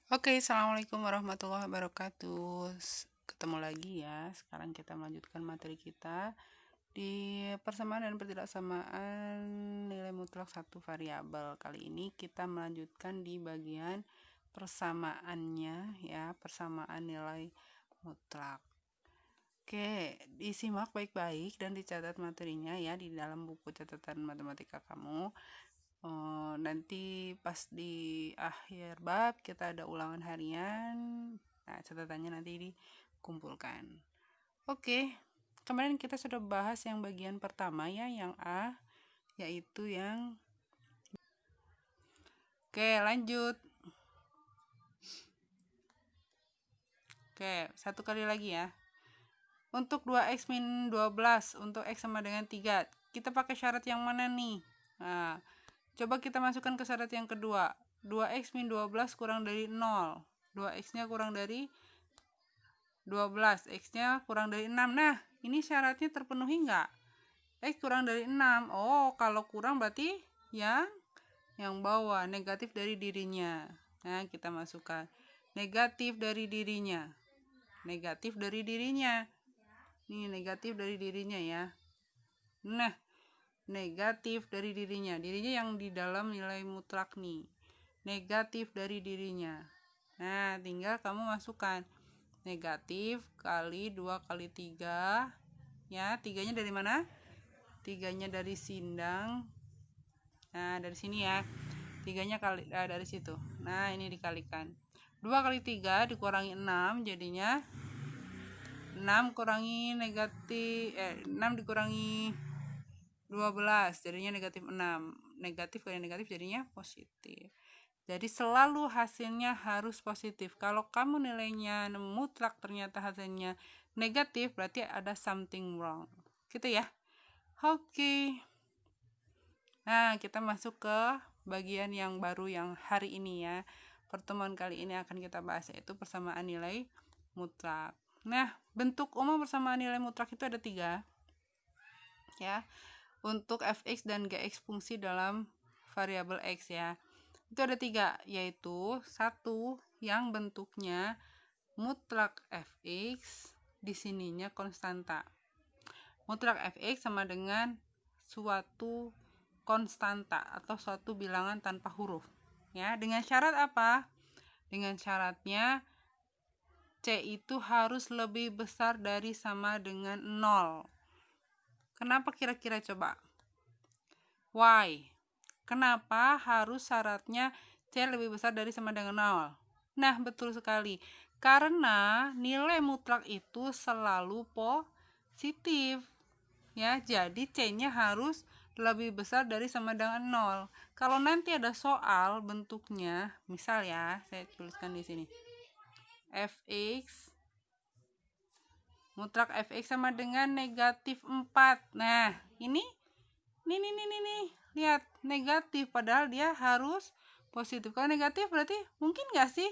Oke, assalamualaikum warahmatullahi wabarakatuh. Ketemu lagi ya. Sekarang kita melanjutkan materi kita di persamaan dan pertidaksamaan nilai mutlak satu variabel. Kali ini kita melanjutkan di bagian persamaannya ya, persamaan nilai mutlak. Oke, disimak baik-baik dan dicatat materinya ya di dalam buku catatan matematika kamu. Nanti pas di akhir bab kita ada ulangan harian. Nah, catatannya nanti dikumpulkan. Oke, kemarin kita sudah bahas yang bagian pertama ya, yang A, yaitu yang Oke, lanjut. Oke, satu kali lagi ya. Untuk 2x min 12, untuk x sama dengan 3, kita pakai syarat yang mana nih? Nah, coba kita masukkan ke syarat yang kedua. 2x min 12 kurang dari 0. 2x-nya kurang dari 12. X-nya kurang dari 6. Nah, ini syaratnya terpenuhi nggak? X kurang dari 6. Oh, kalau kurang berarti yang bawah, negatif dari dirinya. Nah, kita masukkan negatif dari dirinya. Negatif dari dirinya. Ini negatif dari dirinya ya. Nah, negatif dari dirinya. Dirinya yang di dalam nilai mutlak nih. Negatif dari dirinya. Nah, tinggal kamu masukkan negatif kali 2 kali 3. Ya, 3-nya dari mana? 3-nya dari sindang. Nah, dari sini ya. 3-nya dari situ. Nah, ini dikalikan. 2 kali 3 dikurangi 6 jadinya 6 kurangi negatif 6 dikurangi 12 jadinya negatif 6. Negatif kali negatif jadinya positif. Jadi selalu hasilnya harus positif. Kalau kamu nilainya mutlak ternyata hasilnya negatif, berarti ada something wrong. Gitu ya. Oke. Nah, kita masuk ke bagian yang baru yang hari ini ya. Pertemuan kali ini akan kita bahas yaitu persamaan nilai mutlak. Nah, bentuk umum persamaan nilai mutlak itu ada 3 ya, untuk fx dan gx fungsi dalam variabel x ya. Itu ada 3, yaitu 1 yang bentuknya mutlak fx, di sininya konstanta. Mutlak fx sama dengan suatu konstanta atau suatu bilangan tanpa huruf ya. Dengan syarat apa? Dengan syaratnya C itu harus lebih besar dari sama dengan 0. Kenapa kira-kira coba? Why? Kenapa harus syaratnya C lebih besar dari sama dengan 0? Nah, betul sekali. Karena nilai mutlak itu selalu positif. Ya, jadi C-nya harus lebih besar dari sama dengan 0. Kalau nanti ada soal bentuknya, misal ya, saya tuliskan di sini. Fx mutlak fx sama dengan negatif 4. Nah, ini lihat, negatif padahal dia harus positif. Kalau negatif berarti mungkin nggak sih?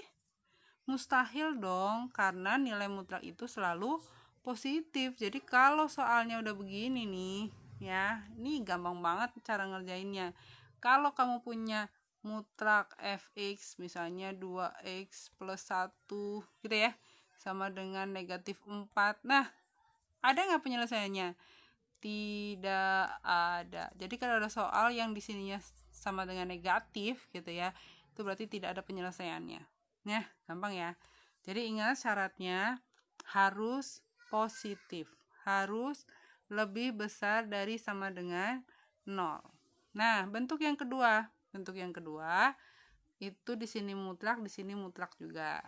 Mustahil dong, karena nilai mutlak itu selalu positif. Jadi kalau soalnya udah begini nih ya, ini gampang banget cara ngerjainnya. Kalau kamu punya mutlak fx misalnya 2x plus 1 gitu ya, sama dengan negatif 4. Nah, ada nggak penyelesaiannya? Tidak ada. Jadi kalau ada soal yang di sininya sama dengan negatif gitu ya, itu berarti tidak ada penyelesaiannya. Nah, gampang ya. Jadi ingat syaratnya harus positif. Harus lebih besar dari sama dengan 0. Nah, bentuk yang kedua. Bentuk yang kedua itu di sini mutlak, di sini mutlak juga.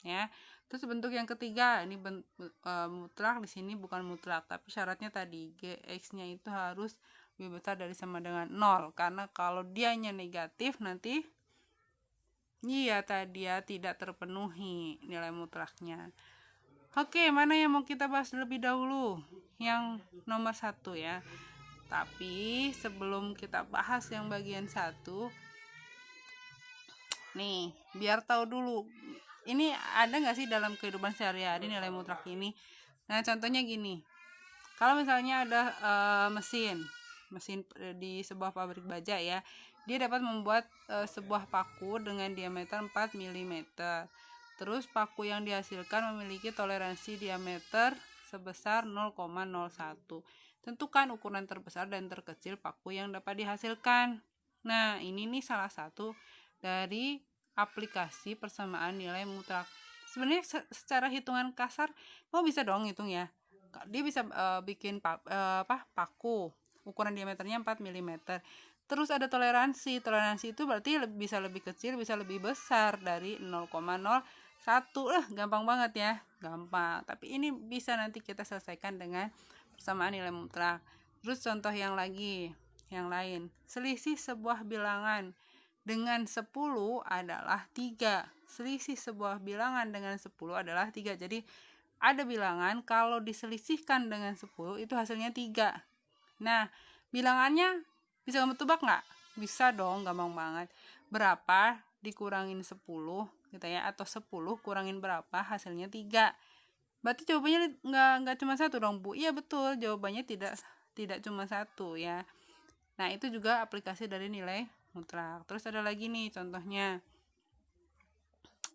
Ya. Terus bentuk yang ketiga, ini mutlak, di sini bukan mutlak, tapi syaratnya tadi gx-nya itu harus lebih besar dari sama dengan 0. Karena kalau dianya negatif nanti tadi ya tidak terpenuhi nilai mutlaknya. Oke, mana yang mau kita bahas lebih dahulu? Yang nomor 1 ya. Tapi sebelum kita bahas yang bagian 1, nih, biar tahu dulu. Ini ada nggak sih dalam kehidupan sehari-hari nilai mutlak ini? Nah, contohnya gini. Kalau misalnya ada mesin di sebuah pabrik baja ya, dia dapat membuat sebuah paku dengan diameter 4 mm. Terus paku yang dihasilkan memiliki toleransi diameter sebesar 0,01. Tentukan ukuran terbesar dan terkecil paku yang dapat dihasilkan. Nah, ini nih salah satu dari aplikasi persamaan nilai mutlak. Sebenarnya secara hitungan kasar kamu bisa dong hitung ya. Dia bisa bikin paku ukuran diameternya 4 mm. Terus ada toleransi. Toleransi itu berarti bisa lebih kecil, bisa lebih besar dari 0,01. Gampang banget ya. Gampang. Tapi ini bisa nanti kita selesaikan dengan persamaan nilai mutlak. Terus contoh yang lain. Selisih sebuah bilangan dengan 10 adalah 3. Selisih sebuah bilangan dengan 10 adalah 3. Jadi ada bilangan kalau diselisihkan dengan 10 itu hasilnya 3. Nah, bilangannya bisa kamu tebak nggak? Bisa dong, gampang banget. Berapa dikurangin 10 gitu ya, atau 10 kurangin berapa hasilnya 3. Berarti jawabannya nggak cuma satu dong, Bu. Iya betul, jawabannya tidak cuma satu ya. Nah, itu juga aplikasi dari nilai mutlak. Terus ada lagi nih contohnya.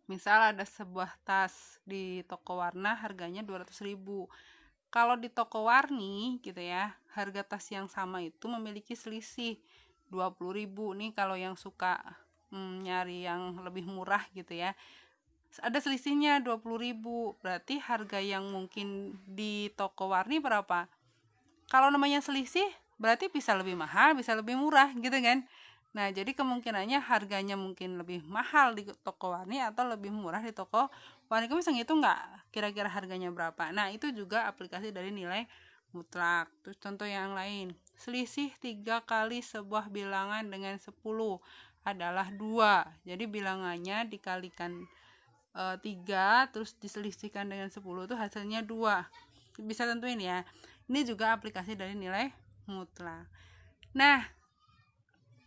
Misal ada sebuah tas di toko warna harganya 200.000. Kalau di toko warni gitu ya, harga tas yang sama itu memiliki selisih 20.000 nih kalau yang suka nyari yang lebih murah gitu ya. Ada selisihnya 20.000. Berarti harga yang mungkin di toko warni berapa? Kalau namanya selisih berarti bisa lebih mahal, bisa lebih murah gitu kan. Nah, jadi kemungkinannya harganya mungkin lebih mahal di toko warni atau lebih murah di toko warni. Kamu bisa ngitung nggak kira-kira harganya berapa? Nah, itu juga aplikasi dari nilai mutlak. Terus contoh yang lain. Selisih 3 kali sebuah bilangan dengan 10 adalah 2. Jadi bilangannya dikalikan 3 terus diselisihkan dengan 10 itu hasilnya 2. Bisa tentuin ya. Ini juga aplikasi dari nilai mutlak. Nah,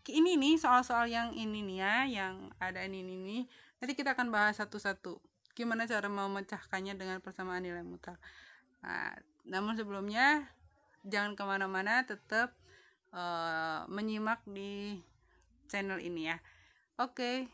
ini nih soal-soal yang ini nih ya, yang ada ini nih. Nanti kita akan bahas satu-satu. Gimana cara memecahkannya dengan persamaan nilai mutlak. Nah, namun sebelumnya jangan kemana-mana, tetap menyimak di channel ini ya. Oke.